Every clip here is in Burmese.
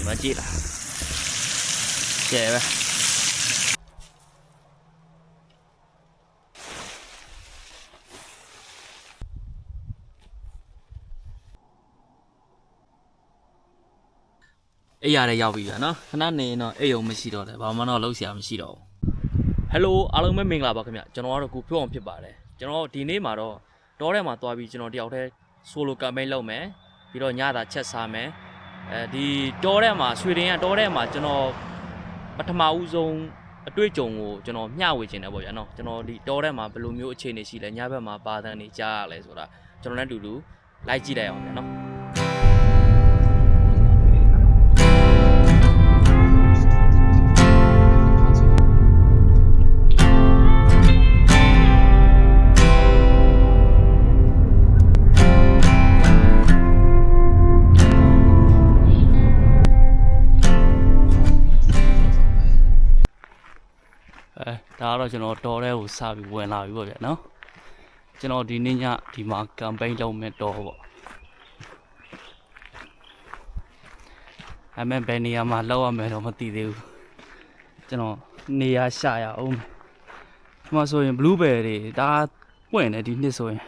မကြည့်လားကျဲပဲအဲ့ရတဲ့ရောက်ပြီဗျာနော်ခဏနေတော့အဲ့ယုံမရှိတော့တယ်ဘာမှတော့လုံးဆရာမရှိတော့ဘူးဟယ်လိုအားလုံးပဲမင်္ဂလာပါခင်ဗျကျွန်တော်ကတော့ကိုဖြိုးအောင်ဖြစ်ပါတယ်ကျွန်တော်ဒီနေ့မှာတော့တောထဲမှာသွားပြီးကျွန်တော်တယောက်တည်း solo campaign လုပ်မယ်ပြီးတော့ညသာချက်စားမယ်ဒီတောထဲမှာဆွေတင်ကတောထဲမှာကျွန်တော်ပထမဦးဆုံးအတွေ့အကြုံကိုကျွန်တော်မျှဝေခြင်းတယ်ပေါ့ဗျာနော်ကျွန်တော်ဒီတောထဲမှာဘယ်လိုမျိုးအခြေအနေရှိလဲညဘက်မှာဘာတန်းနေကြားရလဲဆိုတာကျွန်တော်လည်းအတူတူလိုက်ကြည့်လိုက်အောင်ဗျာနော်ဒါကတော့ကျွန်တော်တော်ထဲကိုစပြီးဝင်လာပြီပေါ့ဗျာနော်ကျွန်တော်ဒီနေ့ညဒီမှာ campaign လုပ်မယ်တော်ပေါ့အဲ့မဲ့ဘယ်နေရာမှာလောက်ရမယ်တော့မသိသေးဘူးကျွန်တော်နေရာရှာရအောင်ဒီမှာဆိုရင် blueberry တွေဒါပွင့်တယ်ဒီနှစ်ဆိုရင်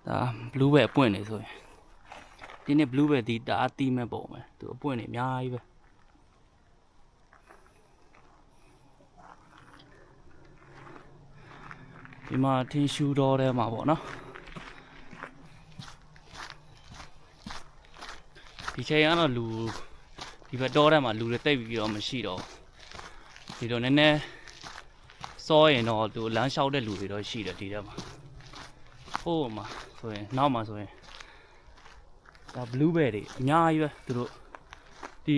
ဒါ blueberry ပွင့်နေဆိုရင်ဒီနေ့ blueberry ဒီဒါအသီးမဲ့ပုံပဲသူအပွင့်နေအများကြီးပဲဒီမှာထင်းရှူတော်ထဲမှာပေါ့နော်ဒီချိန်ကတော့လူဒီဘက်တော်ထဲမှာလူတွေတိတ်ပြီးတော့မရှိတော့ဒီတော့နည်းနည်းစောရင်တော့သူလမ်းလျှောက်တဲ့လူတွေတော့ရှိတယ်ဒီထဲမှာဟိုးမှာဆိုရင်နောက်မှာဆိုရင်ဒါ blueberry တွေအများကြီးပဲသူတို့ဒီ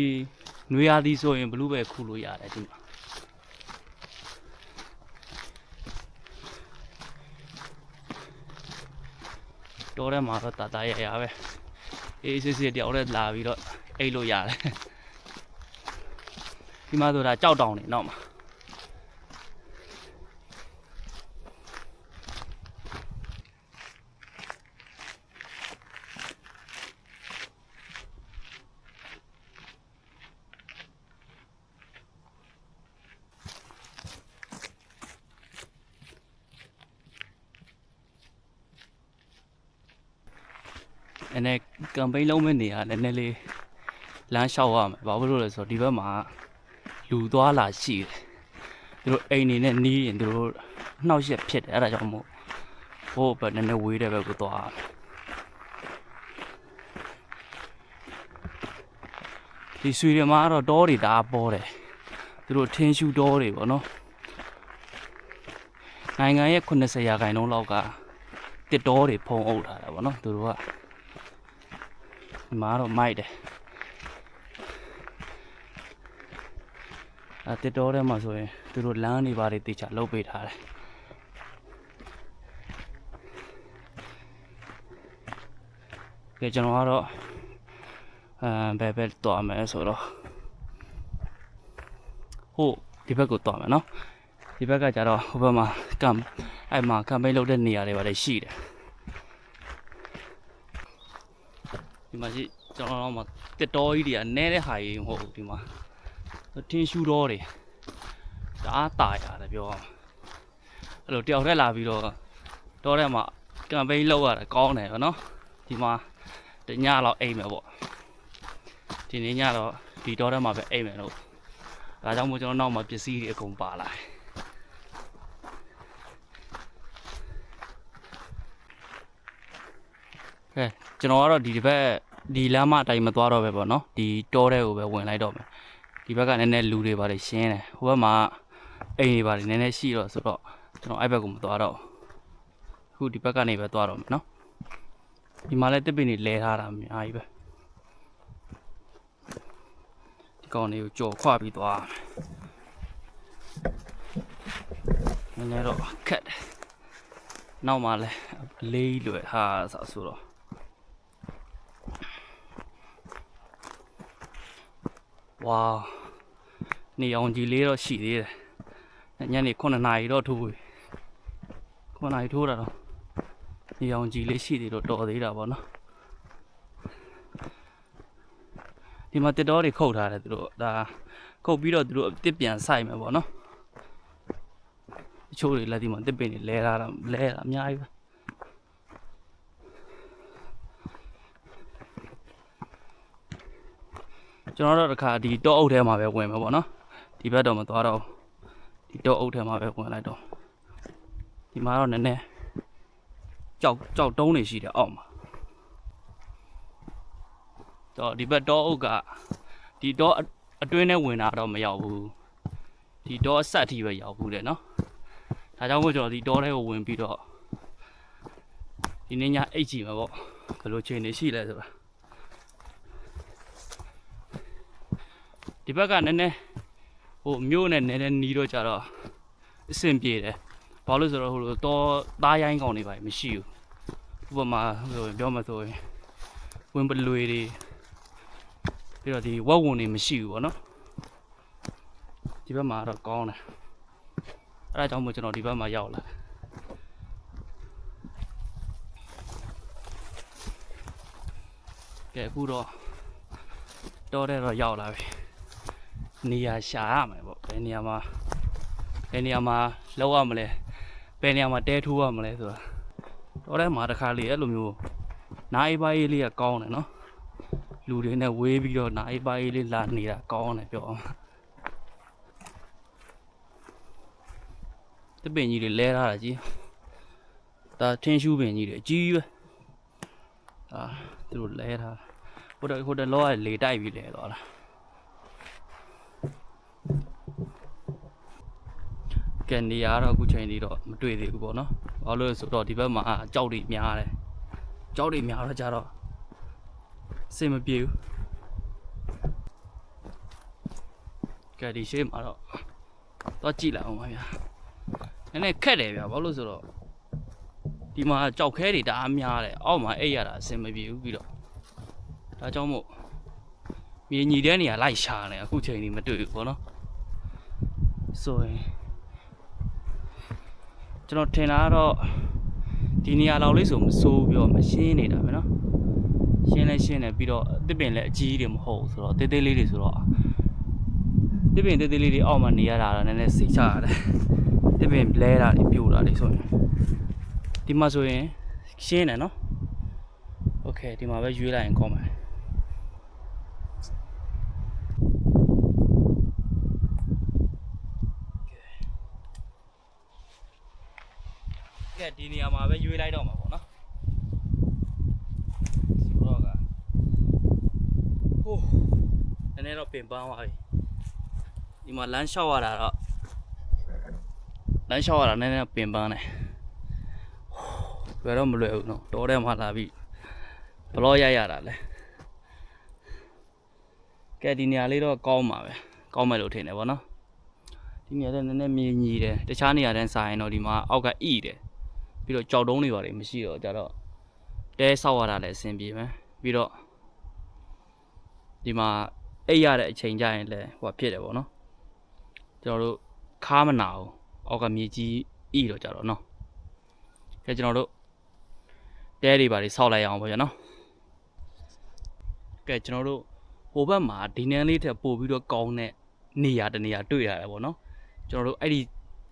နွေရာသီဆိုရင် blueberry ခူလို့ရတယ်ဒီမှာတော်ထဲမှာတော့တာရရပဲအေးစစ်စစ်တယောက်တည်းလာပြီးတော့အိတ်လို့ရတယ်ဒီမှာဆိုတာကြောက်တောင်နေနောက်မှာအဲ့နဲ့ campaign လုံးမဲ့နေရနည်းနည်းလေးလမ်းလျှောက်ရမယ်ဘာလို့လဲဆိုတော့ဒီဘက်မှာလူသွားလာရှိတယ်သူတို့အိမ်နေနဲ့နီးရင်သူတို့နှောက်ရက်ဖြစ်တယ်အဲ့ဒါကြောင့်မို့ဟိုဘက်နည်းနည်းဝေးတဲ့ဘက်ကိုသွားဒီဆွေတွေမှာတော့တောတွေတအားပေါ်တယ်သူတို့ထင်းရှူတောတွေပေါ့နော်နိုင်ငံရဲ့90%လောက်ကတစ်တောတွေဖုံးအုပ်ထားတာပေါ့နော်သူတို့ကဒီမှာတော့မိုက်တယ်တစ်တောထဲမှာဆိုရင်သူတို့လမ်းတွေဘာတွေတေချာလုပ်ပေးထားတယ်ကဲကျွန်တော်ကတော့ဘယ်ဘက်သွားမယ်ဆိုတော့ဟိုဒီဘက်ကိုသွားမယ်နော်ဒီဘက်ကကျတော့ဟိုဘက်မှာအဲ့မှာ campaign လုပ်တဲ့နေရာတွေဘာတွေရှိတယ်ဒီမှာရှိကျွန်တော်တို့မှာတစ်တောကြီးတွေကနဲတဲ့ဟာကြီးမဟုတ်ဘူးဒီမှာထင်းရှူတော်တွေတအားတာရတယ်ပြောအောင်အဲ့လိုတယောက်တည်းလာပြီးတော့တောထဲမှာ campaign လုပ်ရတာကောင်းတယ်ဗောနော်ဒီမှာတညလောက်အိမ်မယ်ပေါ့ဒီနေ့ညတော့ဒီတောထဲမှာပဲအိမ်မယ်လို့ဒါကြောင့်မို့ကျွန်တော်နောက်မှာပစ္စည်းတွေအကုန်ပါလာတယ်ကျွန်တော်ကတော့ဒီဘက်ဒီလမ်းမအတိုင်းမသွားတော့ပဲပေါ့နော်ဒီတောထဲကိုပဲဝင်လိုက်တော့မယ်ဒီဘက်ကနည်းနည်းလူတွေပါတယ်ရှင်းတယ်ဟိုဘက်မှာအိမ်တွေပါတယ်နည်းနည်းရှိတော့ဆိုတော့ကျွန်တော်အဲ့ဘက်ကိုမသွားတော့အခုဒီဘက်ကနေပဲသွားတော့မယ်နော်ဒီမှာလည်းတစ်ပင်တွေလဲထားတာအများကြီးပဲဒီကောင်တွေကိုကြော်ခွပြီးသွားနည်းနည်းတော့ခက်တယ်နောက်မှလည်းလေးလွယ်ဟာဆိုတော့ဝါနေအောင်ကြီးလေးတော့ရှိသေးတယ်ညနေ9 နာရီတော့ထိုးပြီ9 နာရီထိုးတာတော့နေအောင်ကြီးလေးရှိသေးတော့တော်သေးတာပေါ့နော် ဒီ ဒီမှာတစ်တော်တွေခုတ်ထားတယ်သူတို့ဒါခုတ်ပြီးတော့သူတို့တစ်ပြန်ဆိုင်မယ်ပေါ့နော်အချို့တွေလက်ဒီမှာတစ်ပင်တွေလဲလာတာအများကြီးပဲကျွန်တော်တို့တစ်ခါဒီတောအုပ်ထဲမှာပဲဝင်မယ်ပေါ့နော်ဒီဘက်တော့မသွားတော့ဒီတောအုပ်ထဲမှာပဲဝင်လိုက်တော့ဒီမှာတော့နည်းနည်းကြောက်တုံးနေရှိတယ်အောက်မှာတော့ဒီဘက်တောအုပ်ကဒီတောအတွင်းထဲဝင်တာတော့မရောက်ဘူးဒီတောအဆက်အထိပဲရောက်ဘူးတဲ့နော်ဒါကြောင့်မို့ကျွန်တော်ဒီတောထဲကိုဝင်ပြီးတော့ဒီနေ့ညအိတ်ကြည့်မှာပေါ့ဘယ်လိုချိန်နေရှိလဲဆိုတာဒီဘက်ကနည်းနည်းဟိုမြို့နဲ့နည်းနည်းနီးတော့ကြတော့အဆင်ပြေတယ်ဘာလို့ဆိုတော့ဟိုလိုတောသားရိုင်းကောင်တွေပါမရှိဘူးဥပမာဟိုပြောမှဆိုရင်ဝင်ပလွေတွေပြီးတော့ဒီဝက်ဝင်တွေမရှိဘူးပေါ့နော်ဒီဘက်မှာတော့ကောင်းတယ်အဲ့ဒါကြောင့်မို့ကျွန်တော်ဒီဘက်မှာရောက်လာကဲအခုတော့တောထဲတော့ရောက်လာပြီနေရာရှာရမယ်ပေါ့ဘယ်နေရာမှာလောက်ရမလဲဘယ်နေရာမှာတဲထိုးရမလဲဆိုတာတောထဲမှာတစ်ခါလေအဲ့လိုမျိုးနားအေးပါးအေးလေးကကောင်းတယ်နော်လူတွေနဲ့ဝေးပြီးတော့နားအေးပါးအေးလေးလာနေတာကောင်းတယ်ပြောအောင်တပင်ကြီးတွေလဲထားတာကြီးဒါထင်းရှူးပင်ကြီးတွေအကြီးပဲဒါသူတို့လဲထားဟိုတလောကလေတိုက်ပြီးလဲသွားတာကဲနေရာတော့အခုချိန်လေးတော့မတွေ့သေးဘူးပေါ့နော်ဘာလို့လဲဆိုတော့ဒီဘက်မှာကြောက်တွေများတယ်ကြောက်တွေများတော့ကြတော့စင်မပြေဘူးကဲဒီရှေ့မှာတော့ကြည့်လိုက်အောင်ပါဗျာနည်းနည်းခက်တယ်ဗျာဘာလို့ဆိုတော့ဒီမှာကြောက်ခဲတွေတအားများတယ်အောက်မှာအိပ်ရတာအဆင်မပြေဘူးပြီးတော့ဒါကြောင့်မို့မြေညီတဲ့နေရာလိုက်ရှာနေအခုချိန်ကြီးမတွေ့ဘူးပေါ့နော်ဆိုရင်ကျွန်တော်ထင်တာကတော့ဒီနေရာလောက်လေးဆိုမစိုးပြီးတော့မရှင်းနေတာပဲနော်ရှင်းနေပြီးတော့တစ်ပင်လည်းအကြီးတွေမဟုတ်ဘူးဆိုတော့တေးသေးလေးတွေဆိုတော့တစ်ပင်တေးသေးလေးတွေအောက်မှာနေရတာတော့နည်းနည်းစိတ်ချရတယ်တစ်ပင်လဲတာတွေပြိုတာတွေဆိုရင်ဒီမှာဆိုရင်ရှင်းတယ်နော်โอเคဒီမှာပဲရွေးလိုက်ရင်ကောင်းပါကဲဒီနေရာမှာပဲရွေးလိုက်တော့မှာပေါ့နော်ဆိုတော့ကဟိုးနည်းနည်းတော့ပင်ပန်းသွားပြီဒီမှာလမ်းလျှောက်ရတာနည်းနည်းပင်ပန်းတယ်ဘယ်တော့မလွယ်ဘူးနော်တောထဲမှာလာပြီးဘလော့ရတာလဲကဲဒီနေရာလေးတော့ကောင်းပါပဲကောင်းမယ်လို့ထင်တယ်ဗောနော်ဒီနေရာလည်းနည်းနည်းမြင်ကြီးတယ်တခြားနေရာတန်းစားရင်တော့ဒီမှာအောက်ကဣတယ်ပြီးတော့ကြောက်တုံးတွေပါတယ်မရှိတော့ကြတော့တဲဆောက်ရတာလည်းအဆင်ပြေမယ်ပြီးတော့ဒီမှာအိပ်ရတဲ့အချိန်ကြရင်လည်းဟိုဖြစ်တယ်ဗောနော်ကျွန်တော်တို့ခါမနာဘူးအောက်ကမြေကြီးဣတော့ကြတော့နော်ကဲကျွန်တော်တို့တဲတွေပါတွေဆောက်လိုက်အောင်ပေါ့ဗျာနော်ကဲကျွန်တော်တို့ဟိုဘက်မှာဒီနန်းလေးထက်ပို့ပြီးတော့ကောင်းတဲ့နေရာတနေရာတွေ့ရတယ်ပေါ့နော်ကျွန်တော်တို့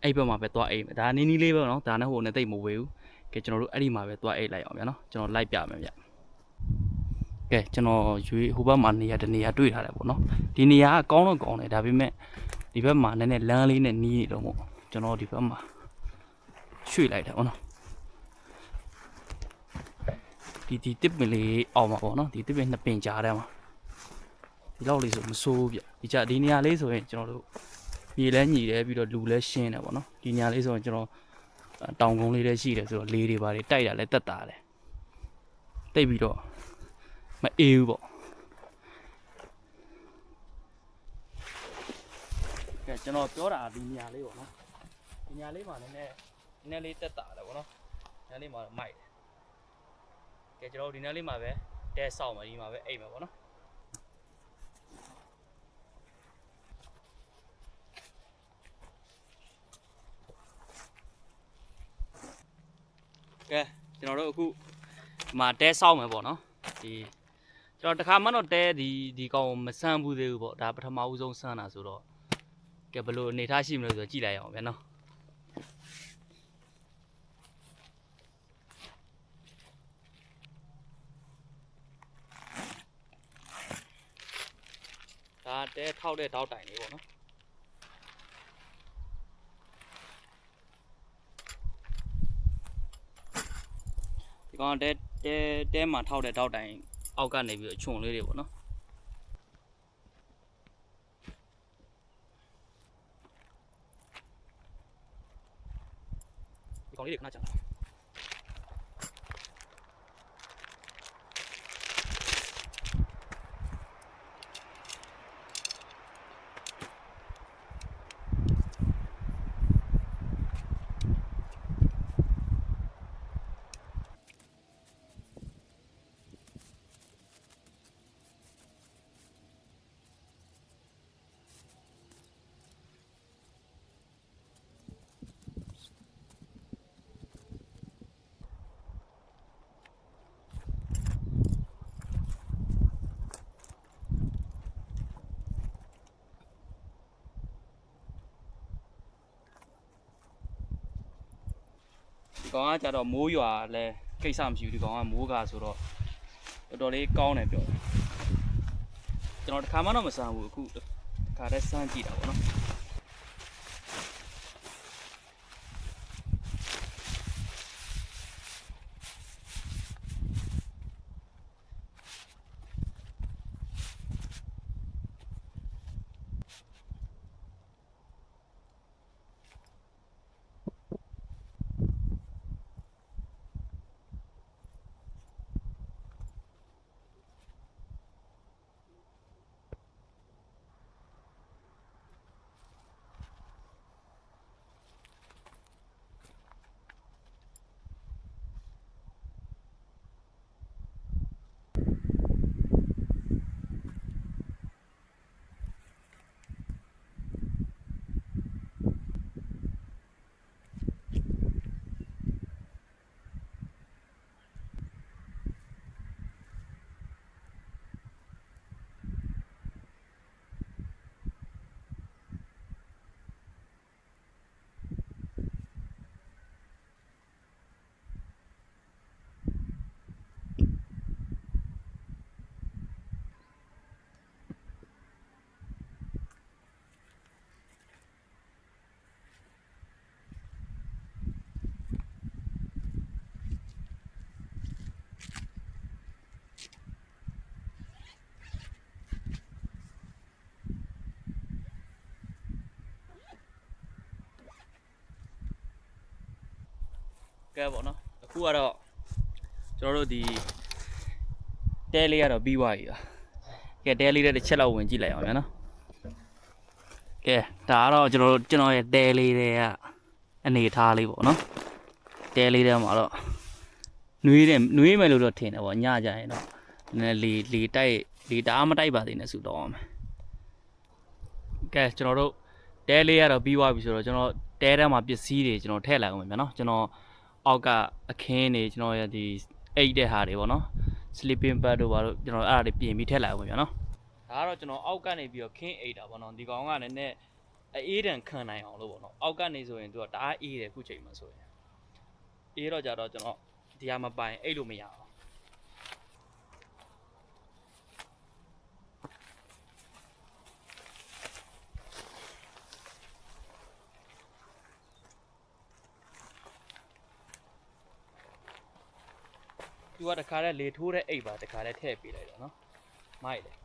အဲ့ဘက်မှာပဲသွားအိမ်ဒါနီးလေးပဲနော်ဒါနဲ့ဟိုနဲ့တိတ်မဝေးဘူးကဲကျွန်တော်တို့အဲ့ဒီမှာပဲသွားအိမ်လိုက်အောင်ဗျာနော်ကျွန်တော်လိုက်ပြမယ်ဗျကဲကျွန်တော်ရွေးဟိုဘက်မှာနေရာတနေရာတွေ့ထားတယ်ပေါ့နော်ဒီနေရာကကောင်းတော့ကောင်းတယ်ဒါပေမဲ့ဒီဘက်မှာနည်းနည်းလမ်းလေးနဲ့နီးနေတော့မို့ကျွန်တော်ဒီဘက်မှာရွှေ့လိုက်တယ်ပေါ့နော်ဒီတစ်ပင်လေးအောင်မှာပေါ့နော်ဒီတစ်ပင်နှစ်ပင်ကြားထဲမှာဒီလောက်လေးဆိုမစိုးဘူးဗျဒီနေရာလေးဆိုရင်ကျွန်တော်တို့မြေလဲညီတယ်ပြီးတော့လူလဲရှင်းတယ်ပေါ့နော်ဒီနေရာလေးဆိုရင်ကျွန်တော်တောင်ကုန်းလေးလည်းရှိတယ်ဆိုတော့လေတွေပါတွေတိုက်တာလဲတက်တာတယ်တိတ်ပြီးတော့မအေးဘူးပေါ့ကဲကျွန်တော်ပြောတာဒီနေရာလေးပေါ့နော်ဒီနေရာလေးမှာနည်းနည်းလေးတက်တာတယ်ပေါ့နော်ဒီနေရာလေးမှာမိုက်တယ်ကဲကျွန်တော်ဒီနေရာလေးမှာပဲတဲဆောက်မှာဒီမှာပဲအိမ်မှာပေါ့နော်ကဲကျွန်တော်တို့အခုဒီမှာတဲဆောက်မယ်ပေါ့နော်ဒီ ကျွန်တော်တခါမှတော့တဲဒီကောင်မဆန်းဘူးသေးဘူးပေါ့ဒါပထမဦးဆုံးဆန်းတာဆိုတော့ကဲဘလို့အနေထားရှိမလို့ဆိုကြည့်လိုက်အောင်ဗျာနော်ဒါတဲထောက်တဲ့တောက်တိုင်လေးပေါ့နော်ဒီကောင်တဲမှာထောက်တဲ့တောက်တိုင်အောက်ကနေပြီးခြုံလေးတွေပေါ့နော်ဒီကောင်လေးတွေခဏကြာဒီကောင်ကကြတော့မိုးရွာလဲကိစ္စမရှိဘူးဒီကောင်ကမိုးကာဆိုတော့တော်တော်လေးကောင်းတယ်ပြောတယ်ကျွန်တော်တစ်ခါမှတော့မဆန်းဘူးအခုတစ်ခါတည်းဆန်းကြည့်တာပေါ့နော်ကဲပေါ့နော်အခုကတော့ကျွန်တော်တို့ဒီတဲလေးကတော့ပြီးသွားပြီပါကဲတဲလေးတဲ့တစ်ချက်လောက်ဝင်ကြည့်လိုက်အောင်ဗျာနော်ကဲဒါကတော့ကျွန်တော်ရဲ့တဲလေးတွေကအနေထားလေးပေါ့နော်တဲလေးထဲမှာတော့နွေးမယ်လို့တော့ထင်တယ်ပေါ့ညကြရင်တော့နည်းနည်းလေတိုက်လေတအားမတိုက်ပါသေးနဲ့ဆူတော့အောင်မယ်ကဲကျွန်တော်တို့တဲလေးကတော့ပြီးသွားပြီဆိုတော့ကျွန်တော်တဲထဲမှာပစ္စည်းတွေကျွန်တော်ထည့်လိုက်အောင်ဗျာနော်ကျွန်တော်အောက်ကအခင်းတွေကျွန်တော်ရဲ့ဒီအိတ်တဲ့ဟာတွေပေါ့နော် sleeping bag တို့ဘာလို့ကျွန်တော်အဲ့ဒါတွေပြင်ပြီးထည့်လိုက်အောင်ဗျာနော်ဒါကတော့ကျွန်တော်အောက်ကနေပြီးတော့ခင်းအိတ်တာပေါ့နော်ဒီကောင်ကလည်းနည်းအေးတန်ခံနိုင်အောင်လို့ပေါ့နော်အောက်ကနေဆိုရင်သူကတအားအေးတယ်ခုချိန်မှာဆိုရင်အေးတော့ကြတော့ကျွန်တော်ဒီဟာမပိုင်အိတ်လို့မရအောင်သူကတခါတည်းလေထိုးတဲ့အိတ်ပါတခါတည်းထည့်ပေးလိုက်တော့နော်မိုက်တယ်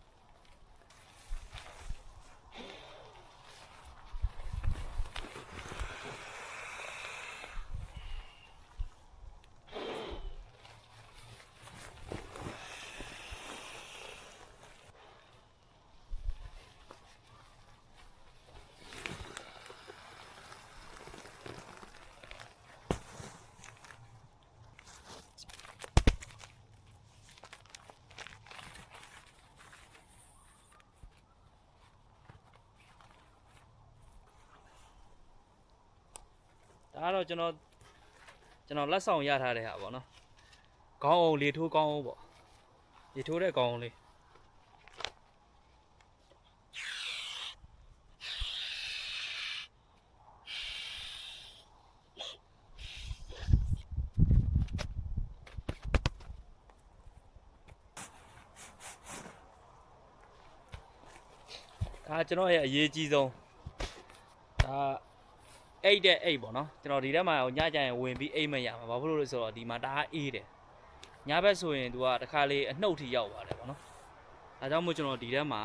ဒါကတော့ကျွန်တော်လက်ဆောင်ရထားတဲ့ဟာပေါ့နော်ခေါင်းအောင်လေထိုးကောင်းအောင်ပေါ့လေထိုးတဲ့ကောင်းအောင်လေး ဒါကျွန်တော်ရဲ့အရေးကြီးဆုံးဒါအိတ်တဲ့အိတ်ပေါ့နော်ကျွန်တော်ဒီထဲမှာညကြရင်ဝင်ပြီးအိတ်မရမှာဘာဖြစ်လို့လဲဆိုတော့ဒီမှာတအားအေးတယ်ညဘက်ဆိုရင်သူကတစ်ခါလေအနှုတ်ထိရောက်ပါတယ်ပေါ့နော်ဒါကြောင့်မို့ကျွန်တော်ဒီထဲမှာ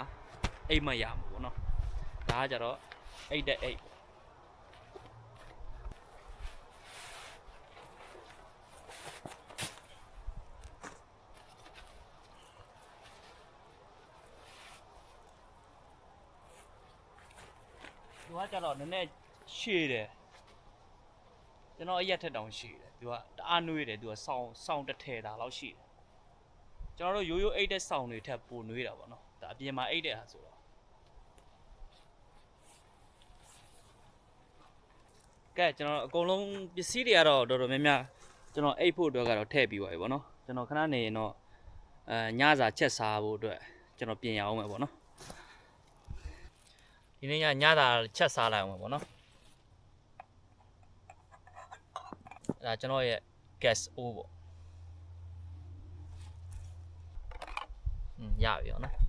အိတ်မရမှာပေါ့နော်ဒါကကြတော့အိတ်တဲ့အိတ်သူကကြတော့နည်းနည်းရှည်တယ်ကျွန်တော်အရက်ထက်တောင်ရှည်တယ်သူကတအားနွေးတယ်သူကစောင်းတစ်ထည်တာလောက်ရှည်တယ်ကျွန်တော်တို့ရိုးရိုးအိတ်တဲ့စောင်းတွေထက်ပိုနွေးတာပေါ့နော်ဒါအပြင်မှာအိတ်တဲ့ဟာဆိုတော့ကဲကျွန်တော်အကုန်လုံးပစ္စည်းတွေကတော့တော်တော်များများကျွန်တော်အိတ်ဖို့အတွက်ကတော့ထည့်ပြီးပါပြီပေါ့နော်ကျွန်တော်ခဏနေရင်တော့ညစာချက်စားဖို့အတွက်ကျွန်တော်ပြင်ရအောင်မယ်ပေါ့နော်ဒီနေ့ညစာချက်စားလိုက်အောင်မယ်ပေါ့နော်ဒါကျွန်တော်ရဲ့ gas O ပေါ့ရပြီရောနော်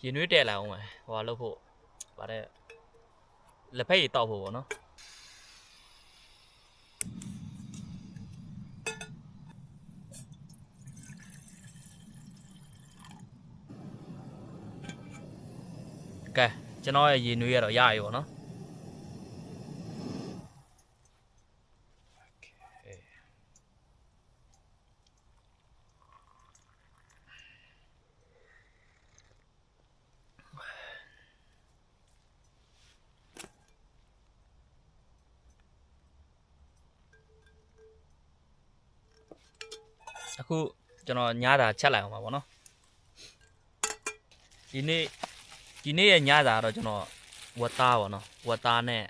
ရင်နွေးတဲလိုက်အောင်မယ်ဟိုလုပ်ဖို့ဗါတဲ့လက်ဖက်ရည်တောက်ဖို့ပေါ့နော်ကဲကျွန်တော်ရဲ့ရင်နွေးရတော့ရပြီပေါ့နော်အခုကျွန်တော်ညတာချက်လိုက်အောင်ပါဗောနော်ဒီနေ့ရဲ့ညတာတော့ကျွန်တော်ဝတ်သားဗောနော်ဝတ်သားနဲ့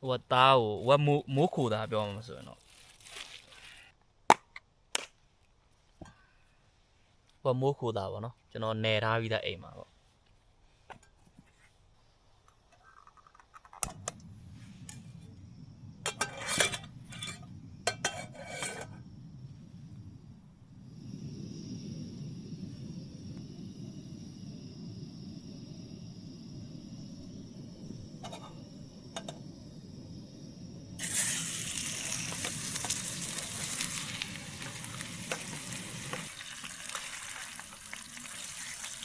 ဝတ်သားကိုဝတ်မိုးခိုတာပြောမှာဆိုရင်တော့ဝတ်မိုးခိုတာဗောနော်ကျွန်တော်နယ်ထားပြီးသားအိမ်မှာဗော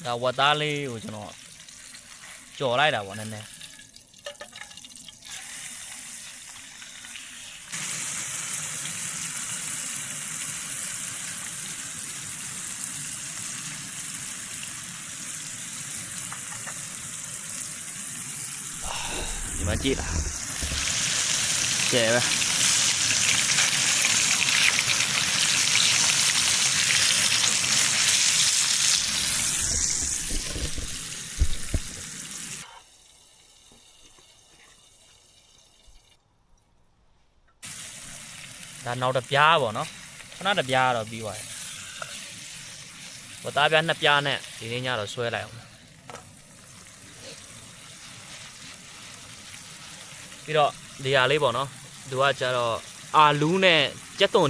ဒါဝတ်သားလေးကိုကျွန်တော်ကြော်လိုက်တာဗောနည်းနည်းဒီမှာကြည့်လားကျဲပဲဒါနောက်တစ်ပြားပေါ့နော်ခဏတစ်ပြားတော့ပြီးသွားတယ်ဝတ်သားပြားနှစ်ပြားနဲ့ဒီနေ့ညတော့ဆွဲလိုက်အောင်ပြီးတော့ဒီဟာလေးပေါ့နော်သူကကျတော့အာလူးနဲ့ကြက်သွန်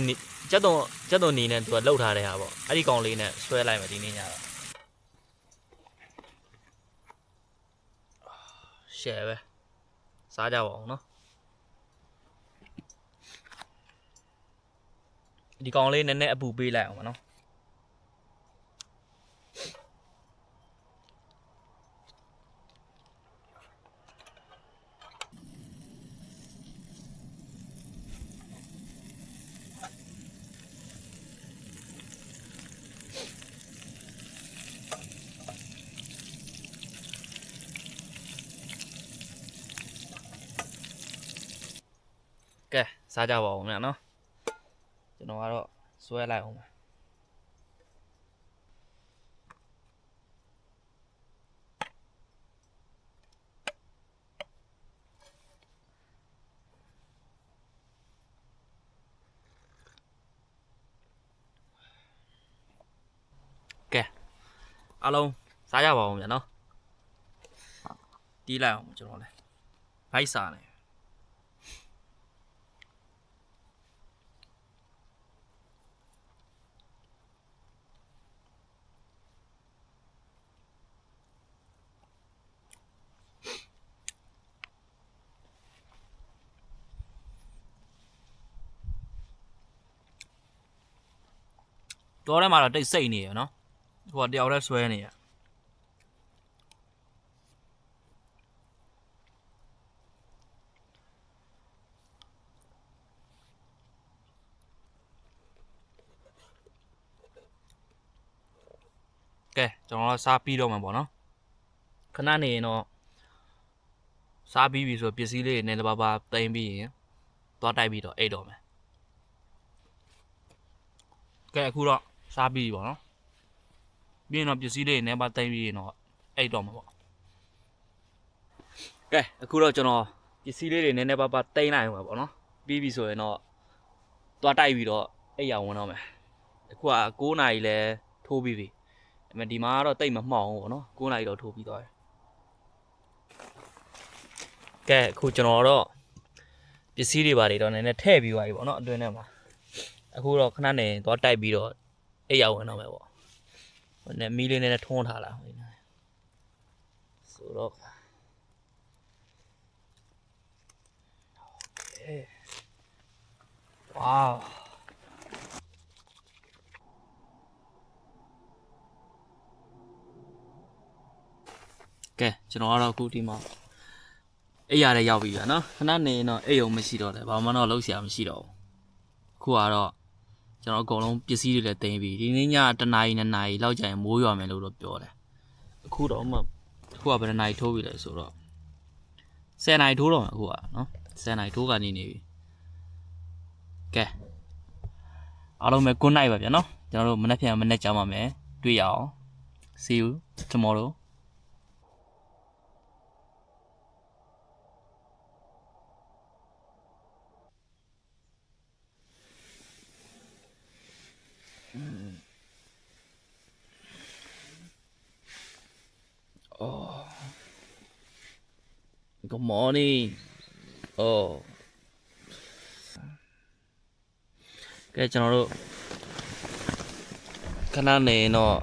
နီနဲ့သူကလှုပ်ထားတဲ့ဟာပေါ့အဲ့ဒီကောင်လေးနဲ့ဆွဲလိုက်မယ်ဒီနေ့ညတော့ရှယ်ပဲစားကြပါအောင်နော်ဒီကောင်လေးနည်းနည်းအပူပေးလိုက်အောင်ပါနော်ကဲစားကြပါဦးမယ်နော်ကျွန်တော်ကတော့ဆွဲလိုက်အောင်ပါ အားလုံးစားကြပါအောင်ဗျာနော်တီးလိုက်အောင်ကျွန်တော်လည်းဘိုက်စားနေတော်ထဲမှာတော့တိတ်စိတ်နေရနော်ဟိုကတယောက်တည်းဆွဲနေရကဲကျွန်တော်စားပြီးတော့မှာပေါ့နော်ခဏနေရင်တော့စားပြီးပြီဆိုပစ္စည်းလေးနည်းနည်းပါးပါးတင်ပြီးရင်သွားတိုက်ပြီးတော့အိတ်တော့မယ်ကဲအခုတော့စားပြီးပြီပေါ့နော်ပြီးရင်တော့ပစ္စည်းလေးနည်းပါးတင်ပြီးရင်တော့အိတ်တော့မှာပေါ့ကဲအခုတော့ကျွန်တော်ပစ္စည်းလေးတွေနည်းနည်းပါးပါးတင်လိုက်အောင်ပါပေါ့နော်ပြီးပြီဆိုရင်တော့သွားတိုက်ပြီးတော့အိတ်ရဝင်တော့မယ်အခုက9နာရီလဲထိုးပြီးပြီဒါပေမဲ့ဒီမှာကတော့တိတ်မမှောင်ဘူးပေါ့နော်9နာရီတော့ထိုးပြီးသွားတယ်ကဲအခုကျွန်တော်တော့ပစ္စည်းတွေပါတွေတော့နည်းနည်းထည့်ပြီးသွားပြီပေါ့နော်အတွင်းထဲမှာအခုတော့ခဏနေသွားတိုက်ပြီးတော့အိတ်ရဝင်တော့မယ်ပေါ့ဟိုနဲ့မီးလေးနဲ့ထွန်းထားလာဆိုတော့ဝါးကဲကျွန်တော်ကတော့အခုဒီမှာအိတ်ရတဲ့ရောက်ပြီဗျာနော်ခဏနေတော့အိတ်ုံမရှိတော့တယ်ဘာမှတော့လုံးဆရာမရှိတော့ဘူးအခုကတော့ကျွန်တော်အကုန်လုံးပစ္စည်းတွေလည်းတင်ပြီးဒီနေ့ည1နာရီ2နာရီလောက်ကြာရင်မိုးရွာမယ်လို့တော့ပြောတယ်အခုတော့မှအခုကဘယ်နှစ်နာရီထိုးပြီလဲဆိုတော့10နာရီထိုးတော့မှာအခုကနော်10နာရီထိုးကနေနေပြီကဲအားလုံးပဲ good night ပါဗျာနော်ကျွန်တော်တို့မနေ့ပြန်မနေ့ကြောင်းပါမယ်တွေ့ရအောင် see you tomorrow Oh, good morning. Oh. ကဲကျွန်တော်တို့ခဏနေတော့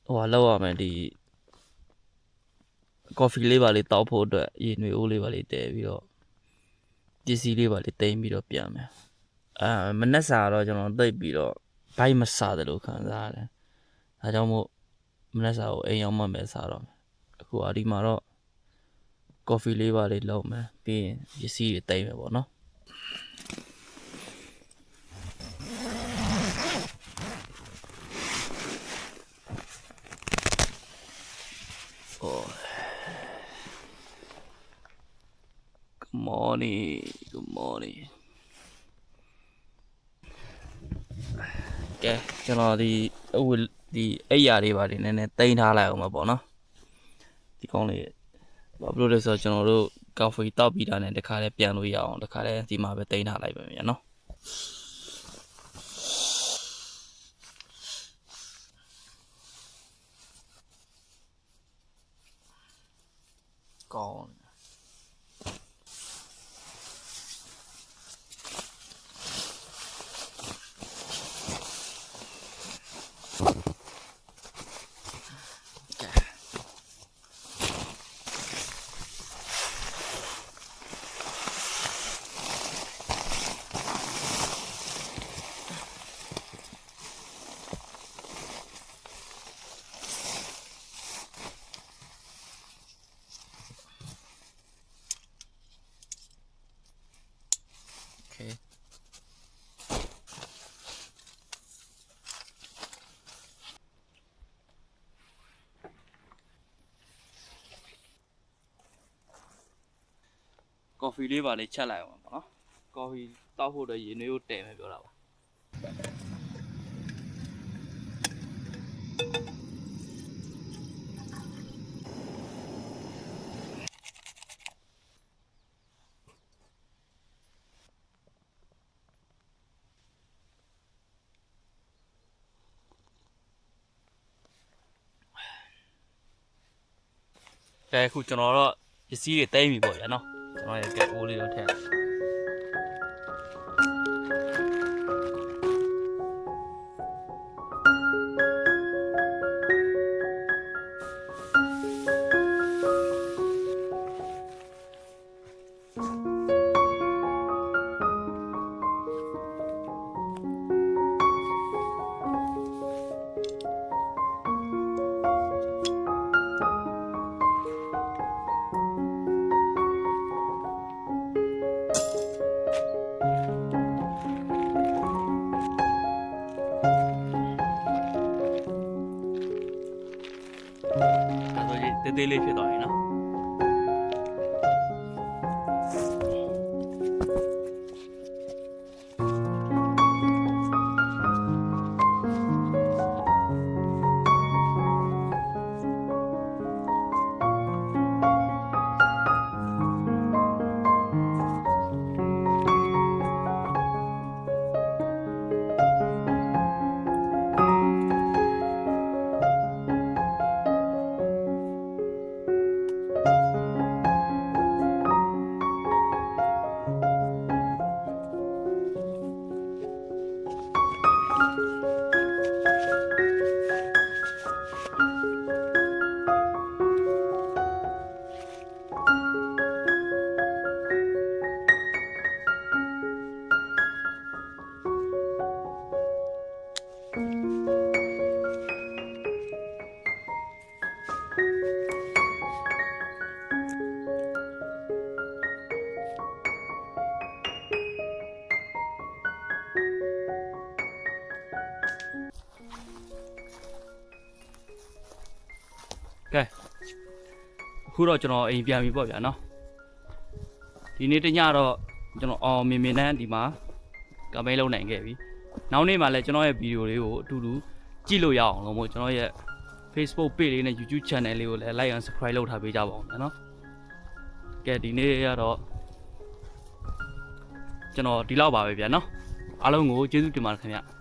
ဟိုလောက်ရမယ်ဒီ coffee လေးပါလေးတောက်ဖို့အတွက်ရေနွေအိုးလေးပါလေးတည်ပြီးတော့ပစ္စည်းလေးပါလေးတင်ပြီးတော့ပြန်မယ်မနက်စာတော့ကျွန်တော်သိပ်ပြီးတော့ဘိုက်မစားတယ်လို့ခံစားရတယ်ဒါကြောင့်မို့မနက်စာကိုအိမ်ရောက်မှပဲစားတော့မယ်အခုအဒီမှာတော့ coffee လေးပါလေးလောက်မယ်ပြီးရင်ပစ္စည်းတွေတင်မယ်ပေါ့နော်Good morning. Good morning. ကဲကျွန်တော်ဒီအိပ်ရာတွေပါနေနည်းနည်းတိမ့်ထားလိုက်အောင်ပါပေါ့နော်ဒီကောင်းလေးဘာလို့လဲဆိုတော့ကျွန်တော်တို့ coffee တောက်ပြီးတာနဲ့တခါလဲပြန်လို့ရအောင်တခါလဲဒီမှာပဲတိမ့်ထားလိုက်ပါမယ်နော်ကောင်းကော်ဖီလေးပါလေးချက်လိုက်အောင်ပေါ့နော်ကော်ဖီတောက်ဖို့တော့ရေနွေးကိုတည်မယ်ပြောတာပါ ကဲအခုကျွန်တော်တော့ပစ္စည်းတွေတိမ့်ပြီပေါ့ဗျာနော်ကျွန်တော်ရဲ့ကဲအိုးလေးတော့ထည့်တေးသေးလေးဖြစ်သွားပြီနော်ကဲအခုတော့ကျွန်တော်အိမ်ပြန်ပြီပေါ့ဗျာနော်ဒီနေ့တညတော့ကျွန်တော်အောင်မြင်မြင်နဲ့ဒီမှာကမ်ပိန်းလုပ်နိုင်ခဲ့ပြီနောက်နေ့မှာလည်းကျွန်တော်ရဲ့ဗီဒီယိုလေးကိုအတူတူကြည့်လို့ရအောင်လို့မို့ကျွန်တော်ရဲ့ Facebook page လေးနဲ့ YouTube channel လေးကိုလည်း like and subscribe လုပ်ထားပေးကြပါဦးနော်ကဲဒီနေ့ကတော့ကျွန်တော်ဒီလောက်ပါပဲဗျာနော်အားလုံးကိုကျေးဇူးတင်ပါတယ်ခင်ဗျ